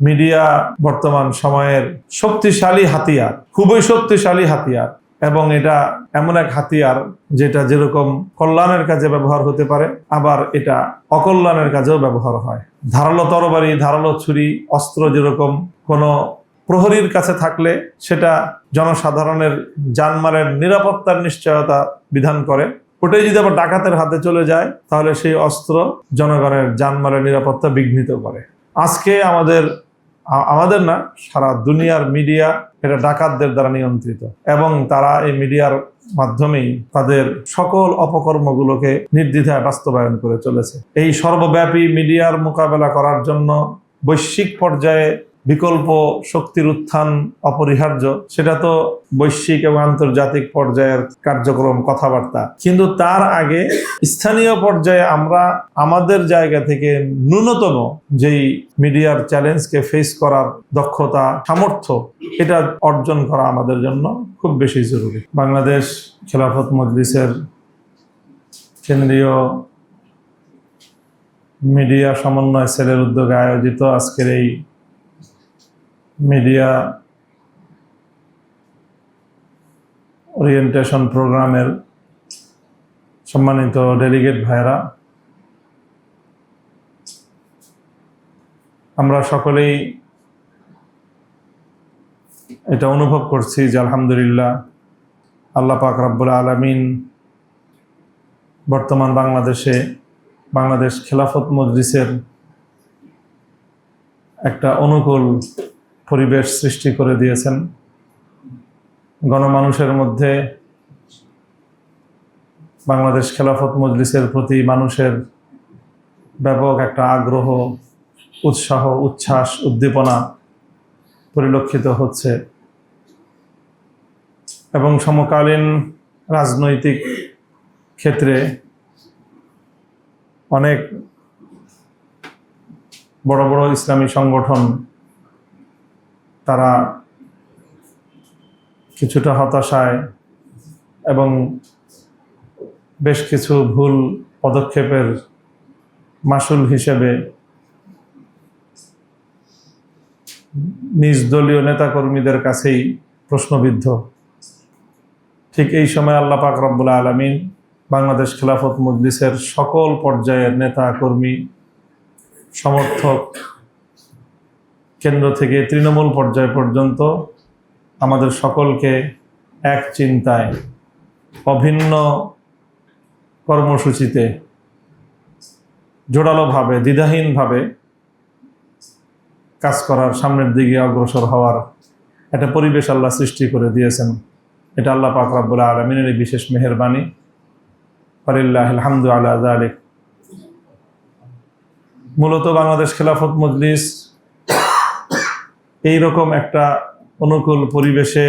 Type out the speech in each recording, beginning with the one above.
Media বর্তমান সময়ের শক্তিশালী হাতিয়ার, খুবই শক্তিশালী হাতিয়ার, এবং এটা এমন এক হাতিয়ার যেটা যেরকম কল্যাণের কাজে ব্যবহার হতে পারে, আবার এটা অকল্যাণের কাজেও ব্যবহার হয়। ধারালো তরবারি, ধারালো ছুরি, অস্ত্র যেরকম কোনো প্রহরীর কাছে থাকলে সেটা জনসাধারণের জানমালের নিরাপত্তার নিশ্চয়তা বিধান করে, ওটাই যদি আবার ডাকাতের হাতে চলে যায় তাহলে সেই অস্ত্র জনগণের জানমালের নিরাপত্তা বিঘ্নিত করে। আজকে আমাদের না, সারা দুনিয়ার মিডিয়া এটা ডাকাতদের দ্বারা নিয়ন্ত্রিত, এবং তারা এই মিডিয়ার মাধ্যমেই তাদের সকল অপকর্মগুলোকে নির্দ্বিধায় বাস্তবায়ন করে চলেছে। এই সর্বব্যাপী মিডিয়ার মোকাবেলা করার জন্য বৈশ্বিক পর্যায়ে বিকল্প শক্তির উত্থান অপরিহার্য। সেটা তো বৈশ্বিক এবং আন্তর্জাতিক পর্যায়ের কার্যক্রম, কথাবার্তা, কিন্তু তার আগে স্থানীয় পর্যায়ে আমরা আমাদের জায়গা থেকে ন্যূনতম যেই মিডিয়ার চ্যালেঞ্জকে ফেস করার দক্ষতা, সামর্থ্য, এটা অর্জন করা আমাদের জন্য খুব বেশি জরুরি। বাংলাদেশ খেলাফত মজলিসের কেন্দ্রীয় মিডিয়া সমন্বয় সেলের উদ্যোগে আয়োজিত আজকের এই মিডিয়া ওরিয়েন্টেশন প্রোগ্রামের সম্মানিত ডেলিগেট ভাইরা, আমরা সকলেই এটা অনুভব করছি যে আলহামদুলিল্লাহ আল্লাহ পাক রব্বুল আলামিন বর্তমান বাংলাদেশ খেলাফত মজলিসের একটা অনুকূল পরিবেশ সৃষ্টি করে দিয়েছেন। গণমানুষের মধ্যে বাংলাদেশ খেলাফত মজলিসের প্রতি মানুষের ব্যাপক একটা আগ্রহ, উৎসাহ, উচ্ছ্বাস, উদ্দীপনা পরিলক্ষিত হচ্ছে, এবং সমকালীন রাজনৈতিক ক্ষেত্রে অনেক বড় বড় ইসলামী সংগঠন তারা কিছুটা হতাশায় এবং বেশ কিছু ভুল পদক্ষেপের মাসুল হিসেবে নিজ দলীয় নেতাকর্মীদের কাছেই প্রশ্নবিদ্ধ। ঠিক এই সময় আল্লাহ পাক রব্বুল আলামিন বাংলাদেশ খেলাফত মজলিসের সকল পর্যায়ের নেতা কর্মী, সমর্থক, কেন্দ্র থেকে তৃণমূল পর্যায় পর্যন্ত আমাদের সকলকে এক চিন্তায়, অভিন্ন কর্মসূচিতে, জোরালোভাবে, দ্বিধাহীনভাবে কাজ করার, সামনের দিকে অগ্রসর হওয়ার একটা পরিবেশ আল্লাহ সৃষ্টি করে দিয়েছেন। এটা আল্লাহ পাক রব্বুল আলামিনের বিশেষ মেহেরবানি। ওয়ালিল্লাহিল হামদু আলা যালিক। মূলত বাংলাদেশ খেলাফত মজলিস এইরকম একটা অনুকূল পরিবেশে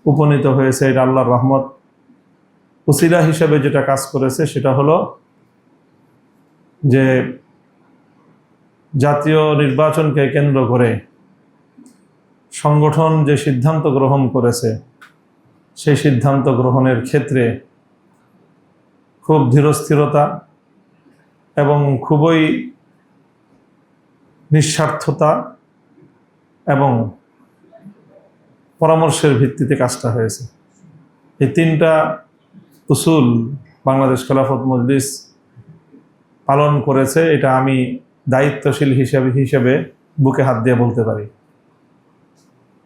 উপনীত হয়েছে, এটা আল্লাহর রহমত। উসিলা হিসেবে যেটা কাজ করেছে সেটা হলো যে জাতীয় নির্বাচনকে কেন্দ্র করে সংগঠন যে সিদ্ধান্ত গ্রহণ করেছে, সেই সিদ্ধান্ত গ্রহণের ক্ষেত্রে খুব ধীরস্থিরতা এবং খুবই নিঃস্বার্থতা এবং পরামর্শের ভিত্তিতে কাজটা হয়েছে। এই তিনটা উসুল বাংলাদেশ খেলাফত মজলিস পালন করেছে, এটা আমি দায়িত্বশীল হিসেবে বুকে হাত দিয়ে বলতে পারি।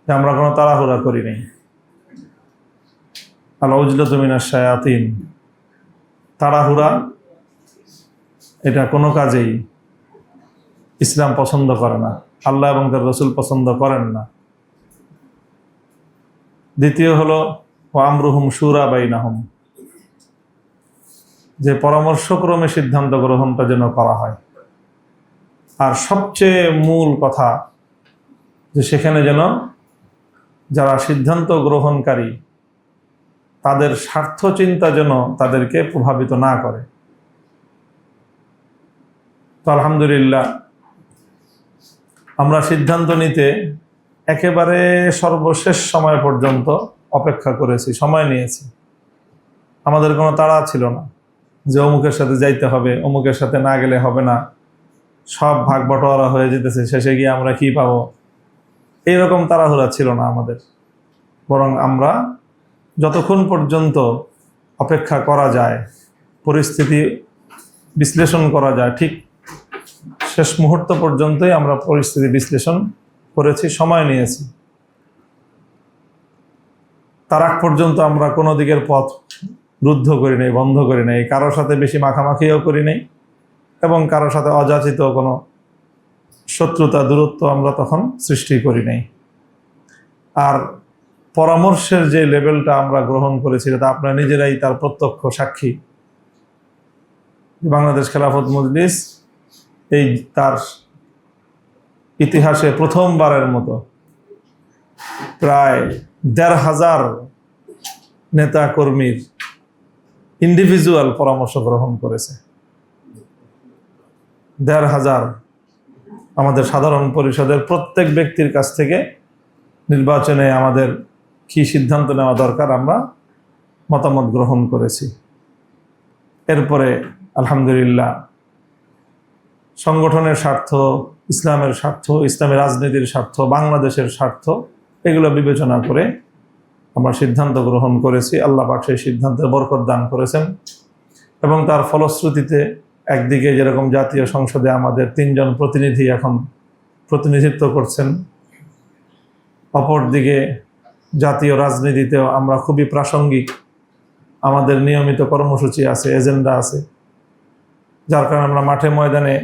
আমরা কোনো তাড়াহুড়া করি নাই। আল উজলাতু মিনাশ শায়াতিন, তাড়াহুড়া এটা কোনো কাজেই ইসলাম পছন্দ করে না, আল্লাহ এবং তার রসুল পছন্দ করেন না। দ্বিতীয় হলো ওয়া আমরুহুম শুরা বাইনাহুম, যে পরামর্শক্রমে সিদ্ধান্ত গ্রহণটা যেন করা হয়। আর সবচেয়ে মূল কথা যে সেখানে যেন যারা সিদ্ধান্ত গ্রহণকারী তাদের স্বার্থ চিন্তা যেন তাদেরকে প্রভাবিত না করে। তো আলহামদুলিল্লাহ আমরা সিদ্ধান্ত নিতে একেবারে সর্বশেষ সময় পর্যন্ত অপেক্ষা করেছি, সময় নিয়েছি। আমাদের কোনো তাড়া ছিল না যে অমুকের সাথে যাইতে হবে, অমুকের সাথে না গেলে হবে না। সব ভাগ বটোয়ারা হয়ে যেতেছে, শেষে গিয়ে আমরা কি পাবো, এইরকম তাড়াহুড়া ছিল না আমাদের। বরং আমরা যতক্ষণ পর্যন্ত অপেক্ষা করা যায়, পরিস্থিতি বিশ্লেষণ করা যায়, ঠিক শেষ মুহূর্ত পর্যন্তই আমরা পরিস্থিতি বিশ্লেষণ করেছি, সময় নিয়েছি। তার আগ পর্যন্ত আমরা কোনো দিকের পথ রুদ্ধ করি নাই, বন্ধ করি নাই, কারোর সাথে বেশি মাখামাখিও করি নাই, এবং কারোর সাথে অযাচিত কোনো শত্রুতা দূরত্ব আমরা তখন সৃষ্টি করি নাই। আর পরামর্শের যে লেভেলটা আমরা গ্রহণ করেছি, তা আপনারা নিজেরাই তার প্রত্যক্ষ সাক্ষী। বাংলাদেশ খেলাফত মজলিস এই তার ইতিহাসে প্রথমবারের মতো প্রায় ১,৫০০ নেতা কর্মীর ইন্ডিভিজুয়াল পরামর্শ গ্রহণ করেছে। ১,৫০০ আমাদের সাধারণ পরিষদের প্রত্যেক ব্যক্তির কাছ থেকে নির্বাচনে আমাদের কি সিদ্ধান্ত নেওয়া দরকার আমরা মতামত গ্রহণ করেছি। এরপরে আলহামদুলিল্লাহ সংগঠনের স্বার্থ, ইসলামের স্বার্থ, ইসলামী রাজনীতির স্বার্থ, বাংলাদেশের স্বার্থ, এগুলো বিবেচনা করে আমরা সিদ্ধান্ত গ্রহণ করেছি। আল্লাহ পাক সেই সিদ্ধান্তের বরকত দান করেছেন, এবং তার ফলশ্রুতিতে একদিকে যেরকম জাতীয় সংসদে আমাদের ৩ জন প্রতিনিধি এখন প্রতিনিধিত্ব করছেন, অপরদিকে জাতীয় রাজনীতিতেও আমরা খুবই প্রাসঙ্গিক, আমাদের নিয়মিত কর্মসূচি আছে, এজেন্ডা আছে, যার কারণে আমরা মাঠে ময়দানে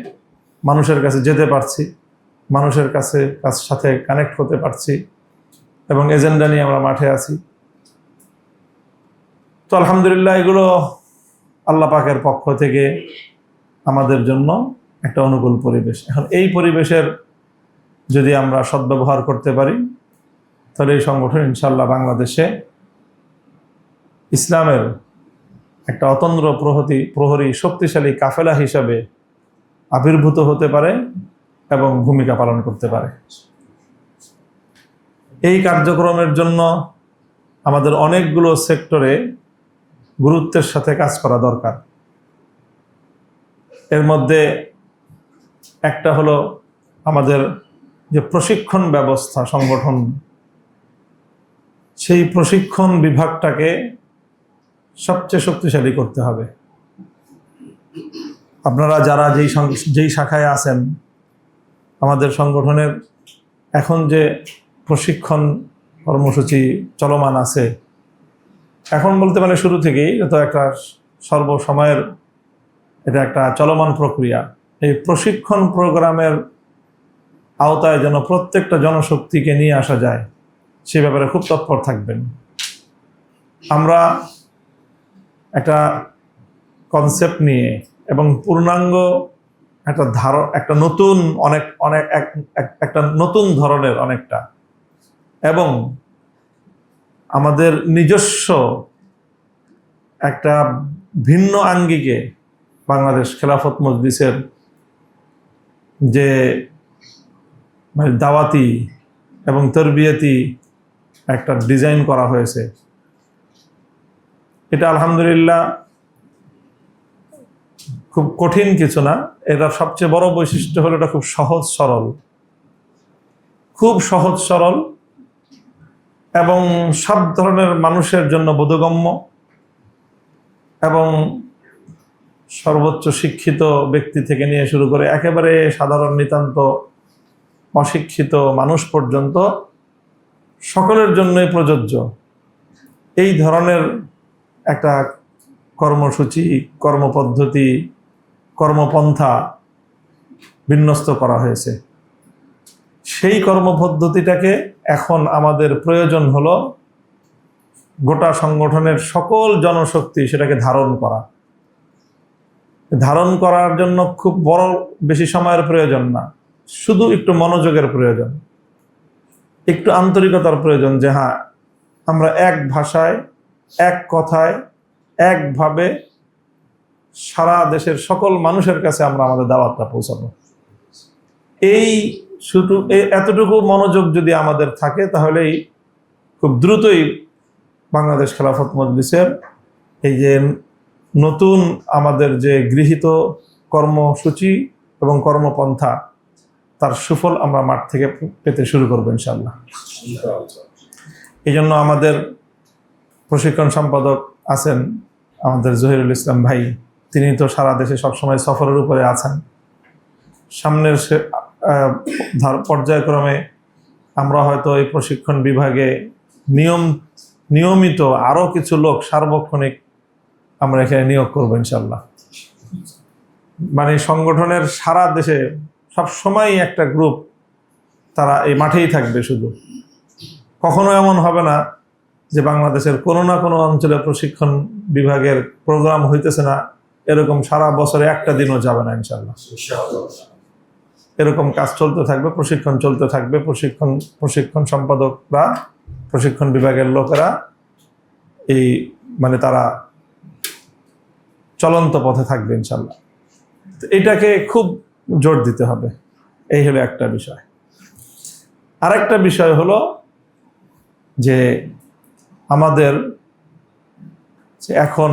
মানুষের কাছে যেতে পারছি, মানুষের সাথে কানেক্ট হতে পারছি, এবং এজেন্ডা নিয়ে আমরা মাঠে আছি। তো আলহামদুলিল্লাহ এগুলো আল্লাহ পাকের পক্ষ থেকে আমাদের জন্য একটা অনুকূল পরিবেশ। এখন এই পরিবেশের যদি আমরা সদ্ব্যবহার করতে পারি, তাহলে এই সংগঠন ইনশাআল্লাহ বাংলাদেশে ইসলামের একটা অতন্দ্র প্রহরী শক্তিশালী কাফেলা হিসাবে আবির্ভূত হতে পারে এবং ভূমিকা পালন করতে পারে। এই কার্যক্রমের জন্য আমাদের অনেকগুলো সেক্টরে গুরুত্বের সাথে কাজ করা দরকার। এর মধ্যে একটা হলো আমাদের যে প্রশিক্ষণ ব্যবস্থা সংগঠন, সেই প্রশিক্ষণ বিভাগটাকে সবচেয়ে শক্তিশালী করতে হবে। আপনারা যারা যেই শাখায় আছেন, আমাদের সংগঠনের এখন যে প্রশিক্ষণ কর্মসূচি চলমান আছে, এখন বলতে পারে শুরু থেকেই, তো একটা সর্বসময়ের এটা একটা চলমান প্রক্রিয়া। এই প্রশিক্ষণ প্রোগ্রামের আওতায় যেন প্রত্যেকটা জনশক্তিকে নিয়ে আসা যায়, সে ব্যাপারে খুব তৎপর থাকবেন। আমরা একটা কনসেপ্ট নিয়ে এবং পূর্ণাঙ্গ একটা নতুন একটা নতুন ধরনের অনেকটা, এবং আমাদের নিজস্ব একটা ভিন্ন আঙ্গিকে বাংলাদেশ খেলাফত মজলিসের যে দাওয়াতি এবং তরবিয়তি একটা ডিজাইন করা হয়েছে। এটা আলহামদুলিল্লাহ খুব কঠিন কিছু না। এটা সবচেয়ে বড় বৈশিষ্ট্য হলো এটা খুব সহজ সরল এবং সব ধরনের মানুষের জন্য বোধগম্য, এবং সর্বোচ্চ শিক্ষিত ব্যক্তি থেকে নিয়ে শুরু করে একেবারে সাধারণ নিতান্ত অশিক্ষিত মানুষ পর্যন্ত সকলের জন্যই প্রযোজ্য এই ধরনের একটা কর্মসূচি, কর্মপদ্ধতি, কর্মপন্থা বিন্যস্ত করা হয়েছে। সেই কর্মপদ্ধতিটাকে এখন আমাদের প্রয়োজন হলো গোটা সংগঠনের সকল জনশক্তি সেটাকে ধারণ করার জন্য খুব বেশি সময়ের প্রয়োজন না, শুধু একটু মনোযোগের প্রয়োজন, একটু আন্তরিকতার প্রয়োজন, যে হ্যাঁ আমরা এক ভাষায়, এক কথায়, একভাবে সারা দেশের সকল মানুষের কাছে আমরা আমাদের দাওয়াতটা পৌঁছাবো। এতটুকু মনোযোগ যদি আমাদের থাকে, তাহলেই খুব দ্রুতই বাংলাদেশ খেলাফত মজলিসের এই যে নতুন আমাদের যে গৃহীত কর্মসূচি এবং কর্মপন্থা তার সুফল আমরা মাঠ থেকে পেতে শুরু করবো ইনশাআল্লাহ। এই জন্য আমাদের প্রশিক্ষণ সম্পাদক আছেন আমাদের জহিরুল ইসলাম ভাই, তিনি তো সারা দেশে সবসময় সফরের উপরে আছেন। সামনের পর্যায়ক্রমে আমরা হয়তো এই প্রশিক্ষণ বিভাগে নিয়মিত আরও কিছু লোক সার্বক্ষণিক আমরা এখানে নিয়োগ করবো ইনশাল্লাহ। মানে সংগঠনের সারা দেশে সবসময় একটা গ্রুপ তারা এই মাঠেই থাকবে। শুধু কখনো এমন হবে না যে বাংলাদেশের কোনো না কোনো অঞ্চলে প্রশিক্ষণ বিভাগের প্রোগ্রাম হইতেছে না, এরকম সারা বছরে একটা দিনও যাবে না ইনশাল্লাহ। এরকম কাজ চলতে থাকবে, প্রশিক্ষণ চলতে থাকবে। প্রশিক্ষণ সম্পাদকরা, প্রশিক্ষণ বিভাগের লোকেরা এই মানে তারা চলন্ত পথে থাকবে ইনশাল্লাহ। এটাকে খুব জোর দিতে হবে। এই হলো একটা বিষয়। আরেকটা বিষয় হলো যে আমাদের এখন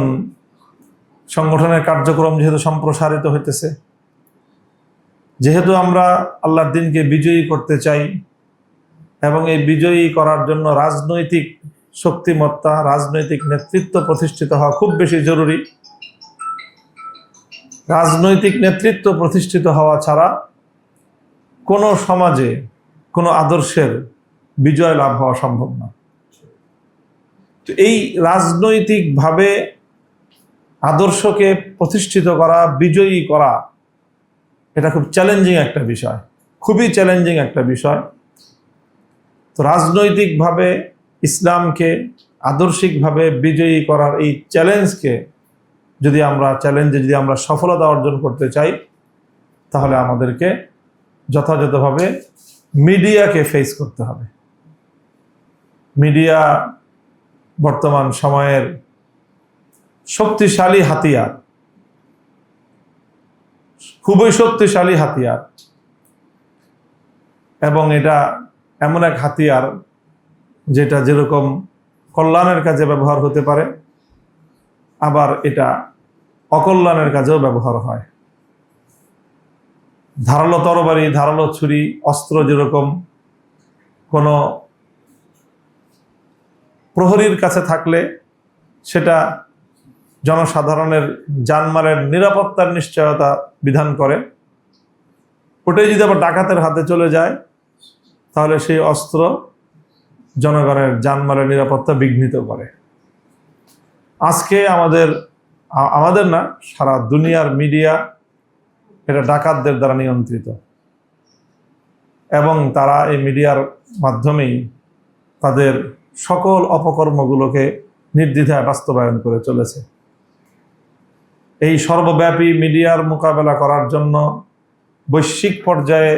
সংগঠনের কার্যক্রম যেহেতু সম্প্রসারিত হইতেছে, যেহেতু আমরা আল্লাহর দ্বীনকে বিজয়ী করতে চাই এবং এই বিজয়ী করার জন্য রাজনৈতিক শক্তিমত্তা, রাজনৈতিক নেতৃত্ব প্রতিষ্ঠিত হওয়া খুব বেশি জরুরি। রাজনৈতিক নেতৃত্ব প্রতিষ্ঠিত হওয়া ছাড়া কোনো সমাজে কোনো আদর্শের বিজয় লাভ হওয়া সম্ভব না। তো এই রাজনৈতিকভাবে আদর্শকে প্রতিষ্ঠিত করা, বিজয়ী করা, এটা খুব চ্যালেঞ্জিং একটা বিষয়, খুবই চ্যালেঞ্জিং একটা বিষয়। তো রাজনৈতিকভাবে ইসলামকে আদর্শিকভাবে বিজয়ী করার এই চ্যালেঞ্জে যদি আমরা সফলতা অর্জন করতে চাই, তাহলে আমাদেরকে যথাযথভাবে মিডিয়াকে ফেস করতে হবে। মিডিয়া বর্তমান সময়ের শক্তিশালী হাতিয়ার, খুবই শক্তিশালী হাতিয়ার, এবং এটা এমন এক হাতিয়ার যেটা যেরকম কল্যাণের কাজে ব্যবহার হতে পারে, আবার এটা অকল্যাণের কাজেও ব্যবহার হয়। ধারালো তরবারি, ধারালো ছুরি, অস্ত্র যেরকম কোনো প্রহরীর কাছে থাকলে সেটা জনসাধারণের জানমালের নিরাপত্তার নিশ্চয়তা বিধান করে, ওটাই যদি আবার ডাকাতের হাতে চলে যায় তাহলে সেই অস্ত্র জনগণের জানমালের নিরাপত্তা বিঘ্নিত করে। আজকে আমাদের না, সারা দুনিয়ার মিডিয়া এটা ডাকাতদের দ্বারা নিয়ন্ত্রিত, এবং তারা এই মিডিয়ার মাধ্যমেই তাদের সকল অপকর্মগুলোকে নির্দ্বিধায় বাস্তবায়ন করে চলেছে। এই সর্বব্যাপী মিডিয়ার মোকাবেলা করার জন্য বৈশ্বিক পর্যায়ে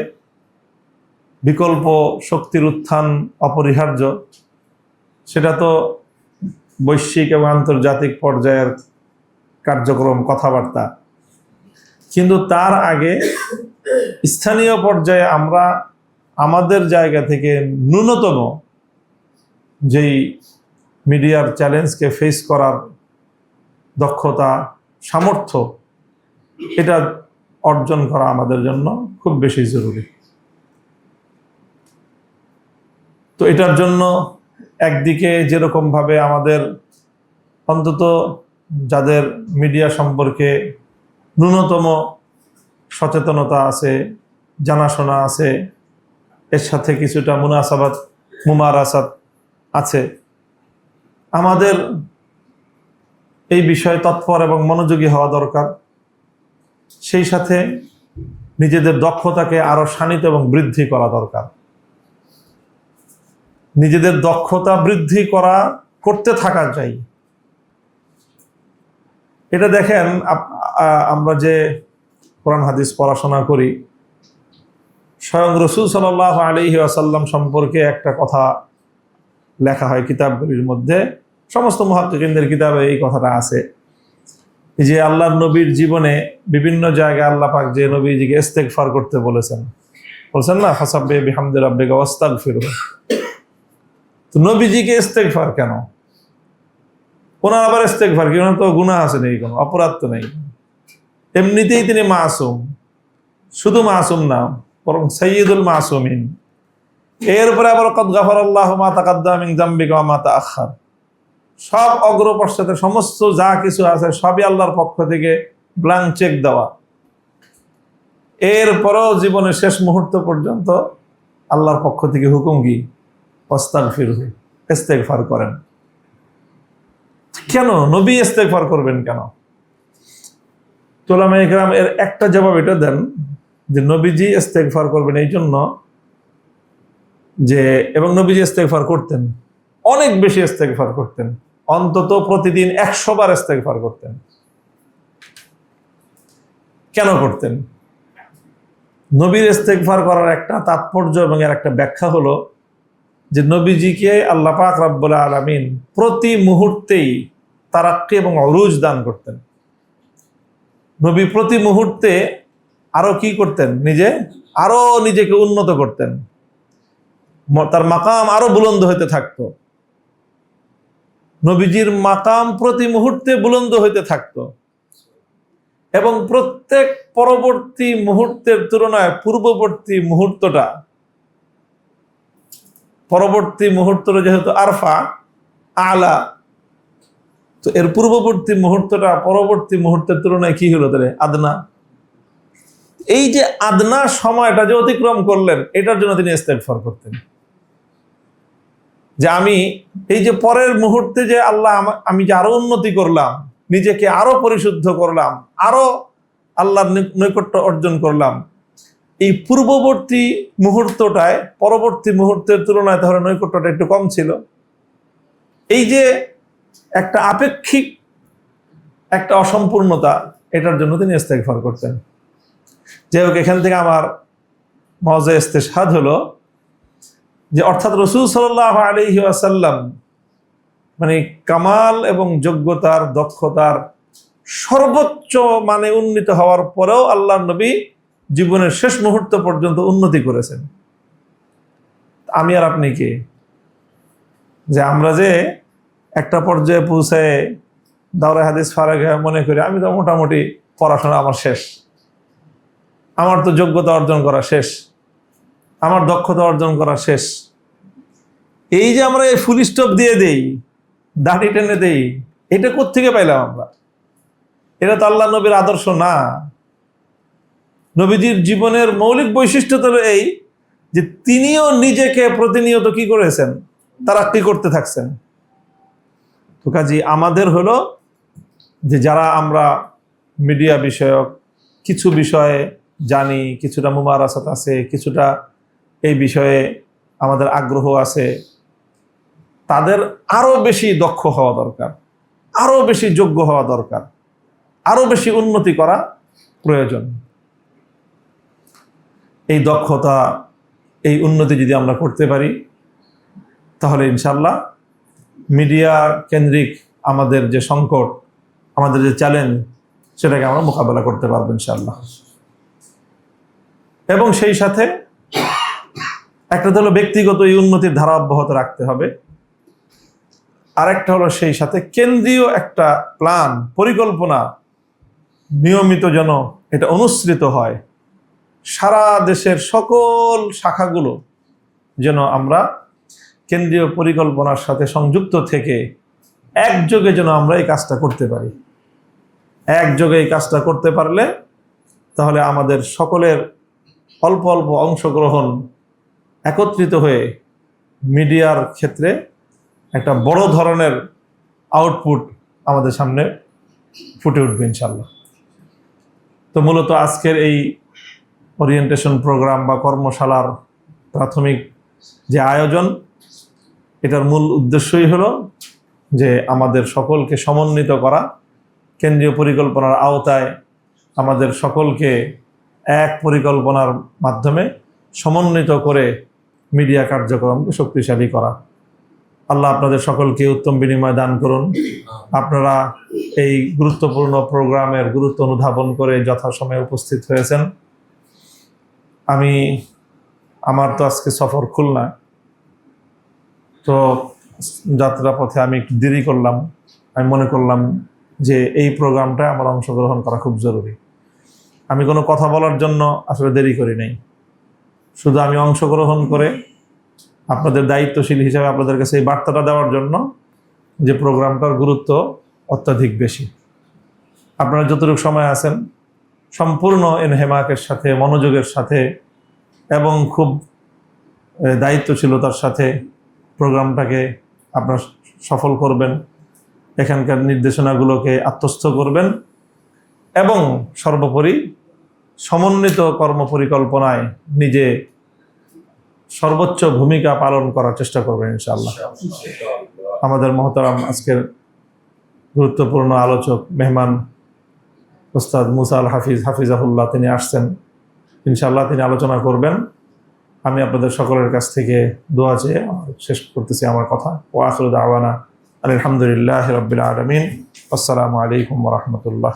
বিকল্প শক্তির উত্থান অপরিহার্য। সেটা তো বৈশ্বিক এবং আন্তর্জাতিক পর্যায়ের কার্যক্রম, কথাবার্তা। কিন্তু তার আগে স্থানীয় পর্যায়ে আমরা আমাদের জায়গা থেকে ন্যূনতম যেই মিডিয়ার চ্যালেঞ্জকে ফেস করার দক্ষতা, সামর্থ্য, এটা অর্জন করা আমাদের জন্য খুব বেশি জরুরি। তো এটার জন্য একদিকে যেরকমভাবে আমাদের অন্তত যাদের মিডিয়া সম্পর্কে ন্যূনতম সচেতনতা আছে, জানাশোনা আছে, এর সাথে কিছুটা মুমারাসাত আছে, আমাদের এই বিষয়ে তৎপর এবং মনোযোগী হওয়া দরকার। সেই সাথে নিজেদের দক্ষতাকে আরো শানিত এবং বৃদ্ধি করা দরকার। নিজেদের দক্ষতা বৃদ্ধি করতে থাকা চাই। এটা দেখেন, আমরা যে কোরআন হাদিস পড়াশোনা করি, স্বয়ং রাসূল সাল্লাল্লাহু আলাইহি ওয়াসাল্লাম সম্পর্কে একটা কথা লেখা হয় কিতাবগুলির মধ্যে। সমস্ত মুহাক্কিকিনদের কিতাবে এই কথাটা আছে যে আল্লাহর নবীর জীবনে বিভিন্ন জায়গায় আল্লাহ পাক যে নবীজিকে ইস্তেগফার করতে বলছেন না, ফাসাব্বিহ বিহামদি রাব্বিকা ওয়াস্তাগফিরহু। তো নবীজিকে ইস্তেগফার কেন? ওনার আবার ইস্তেগফার কি? ওনার তো গুনাহ আছে নেই, কোনো অপরাধ তো নেই, এমনিতেই তিনি মাসুম, শুধু মাসুম না, বরং সাইয়্যিদুল মাসুমিন। এরপরে আবার কদ গাফারাল্লাহু মা তাকাদ্দামা মিন যামবিকা ওয়া মা তাআখার, সব অগ্রপশ্চাতে সমস্ত যা কিছু আছে সবই আল্লাহর পক্ষ থেকে ব্ল্যাঙ্ক চেক দেওয়া। এরপরেও জীবনের শেষ মুহূর্ত পর্যন্ত আল্লাহর পক্ষ থেকে হুকুম কি? আস্তাগফিরহু, ইস্তেগফার করেন। কেন নবী ইস্তেগফার করবেন কেন? উলামায়ে কেরাম এর একটা জবাব এটা দেন যে নবীজি ইস্তেগফার করবেন এই জন্য যে, এবং নবীজি ইস্তেগফার করতেন, অনেক বেশি ইস্তেগফার করতেন, অন্তত প্রতিদিন 100 বার ইস্তেগফার করতেন। কেন করতেন? নবীর ইস্তেগফার করার একটা তাৎপর্য এবং এর একটা ব্যাখ্যা হলো যে নবীজিকে আল্লাহ পাক রব্বুল আলামিন প্রতি মুহূর্তেই তারাক্কি এবং উরুজ দান করতেন। নবী প্রতি মুহূর্তে আরো কি করতেন? আরো নিজেকে উন্নত করতেন, তার মাকাম আরো বুলন্দ হইতে থাকতো। নবীজির মাকাম প্রতি মুহূর্তে বুলন্দ হইতে থাকতো এবং প্রত্যেক পরবর্তী মুহূর্তের তুলনায় পূর্ববর্তী মুহূর্তটা যেহেতু আরফা আলা, তো এর পূর্ববর্তী মুহূর্তটা পরবর্তী মুহূর্তের তুলনায় কি হলো তাহলে? আদনা। এই যে আদনা সময়টা যে অতিক্রম করলেন, এটার জন্য তিনি ইস্তেগফার করতেন যে আমি এই যে পরের মুহূর্তে যে আল্লাহ আমি যে আরো উন্নতি করলাম, নিজেকে আরো পরিশুদ্ধ করলাম, আরো আল্লাহর নৈকট্য অর্জন করলাম, এই পূর্ববর্তী মুহূর্তটায় পরবর্তী মুহূর্তের তুলনায় তাহলে নৈকট্যটা একটু কম ছিল। এই যে একটা আপেক্ষিক একটা অসম্পূর্ণতা, এটার জন্য তিনি ইস্তেগফার করতেন। যাই হোক, এখান থেকে আমার মওজা ইস্তেশহাদ হলো যে অর্থাৎ রাসূল সাল্লাল্লাহু আলাইহি ওয়াসাল্লাম মানে কামাল এবং যোগ্যতার, দক্ষতার সর্বোচ্চ মানে উন্নীত হওয়ার পরেও আল্লাহর নবী জীবনের শেষ মুহূর্ত পর্যন্ত উন্নতি করেছেন। আমি আর আপনি কে যে আমরা যে একটা পর্যায়ে পৌঁছে দাওরা হাদিস ফারাগ হয়ে মনে করি আমি তো মোটামুটি পড়াশোনা আমার শেষ, আমার তো যোগ্যতা অর্জন করা শেষ, আমার দক্ষতা অর্জন করা শেষ। এই যে আমরা এই ফুল স্টপ দিয়ে দেই, দাড়ি টেনে দেই, এটা কোত্থেকে পাইলাম আমরা? এটা তো আল্লাহ নবীর আদর্শ না। নবীজির জীবনের মৌলিক বৈশিষ্ট্য হলো এই যে তিনিও নিজেকে প্রতিনিয়ত কি করেছেন? তারাক্কি করতে থাকছেন। তো কাজী আমাদের হলো যে যারা আমরা মিডিয়া বিষয়ক কিছু বিষয়ে জানি, কিছুটা মুমারাসাত আছে, কিছুটা এই বিষয়ে আমাদের আগ্রহ আছে, তাদের আরো বেশি দক্ষ হওয়া দরকার, আরো বেশি যোগ্য হওয়া দরকার, আরো বেশি উন্নতি করা প্রয়োজন। এই দক্ষতা, এই উন্নতি যদি আমরা করতে পারি তাহলে ইনশাল্লাহ মিডিয়া কেন্দ্রিক আমাদের যে সংকট, আমাদের যে চ্যালেঞ্জ, সেটাকে আমরা মোকাবেলা করতে পারবো ইনশাল্লাহ। এবং সেই সাথে একটা হলো ব্যক্তিগত এই উন্নতির ধারা অব্যাহত রাখতে হবে, আরেকটা হলো সেই সাথে কেন্দ্রীয় একটা প্ল্যান, পরিকল্পনা নিয়মিত যেন এটা অনুসৃত হয়। সারা দেশের সকল শাখাগুলো যেন আমরা কেন্দ্রীয় পরিকল্পনার সাথে সংযুক্ত থেকে একযোগে যেন আমরা এই কাজটা করতে পারি। একযোগে এই কাজটা করতে পারলে তাহলে আমাদের সকলের অল্প অল্প অংশগ্রহণ একত্রিত হয়ে মিডিয়ার ক্ষেত্রে একটা বড় ধরনের আউটপুট আমাদের সামনে ফুটে উঠবে ইনশাল্লাহ। তো মূলত আজকের এই ওরিয়েন্টেশন প্রোগ্রাম বা কর্মশালার প্রাথমিক যে আয়োজন, এটার মূল উদ্দেশ্যই হলো যে আমাদের সকলকে সমন্বিত করা, কেন্দ্রীয় পরিকল্পনার আওতায় আমাদের সকলকে এক পরিকল্পনার মাধ্যমে সমন্বিত করে মিডিয়া কার্যক্রমকে শক্তিশালী করা। আল্লাহ আপনাদের সকলকে উত্তম বিনিময় দান করুন। আপনারা এই গুরুত্বপূর্ণ প্রোগ্রামের গুরুত্ব অনুধাবন করে যথাসময়ে উপস্থিত হয়েছেন। আমার তো আজকে সফর খুলনা, তো যাত্রা পথে আমি একটু দেরি করলাম। আমি মনে করলাম যে এই প্রোগ্রামটা আমার অংশগ্রহণ করা খুব জরুরি। আমি কোনো কথা বলার জন্য আসলে দেরি করি নাই, শুধু আমি অংশগ্রহণ করে আপনাদের দায়িত্বশীল হিসাবে আপনাদের কাছে এই বার্তাটা দেওয়ার জন্য যে প্রোগ্রামটার গুরুত্ব অত্যাধিক বেশি। আপনারা যতটুকু সময় আছেন সম্পূর্ণ এনহেমাকের সাথে, মনোযোগের সাথে এবং খুব দায়িত্বশীলতার সাথে প্রোগ্রামটাকে আপনারা সফল করবেন, এখানকার নির্দেশনাগুলোকে আত্মস্থ করবেন এবং সর্বোপরি সমন্বিত কর্মপরিকল্পনায় নিজে সর্বোচ্চ ভূমিকা পালন করার চেষ্টা করবেন ইনশাআল্লাহ। আমাদের মহতারাম আজকের গুরুত্বপূর্ণ আলোচক মেহমান উস্তাদ মুসা আল হাফিজ হাফিজাহুল্লাহ, তিনি আসছেন, ইনশাআল্লাহ তিনি আলোচনা করবেন। আমি আপনাদের সকলের কাছ থেকে দোয়া চেয়ে শেষ করতেছি আমার কথা। ওয়া আখিরু দাওয়ানা আলহামদুলিল্লাহি রাব্বিল আলামিন। আসসালামু আলাইকুম ওয়া রাহমাতুল্লাহ।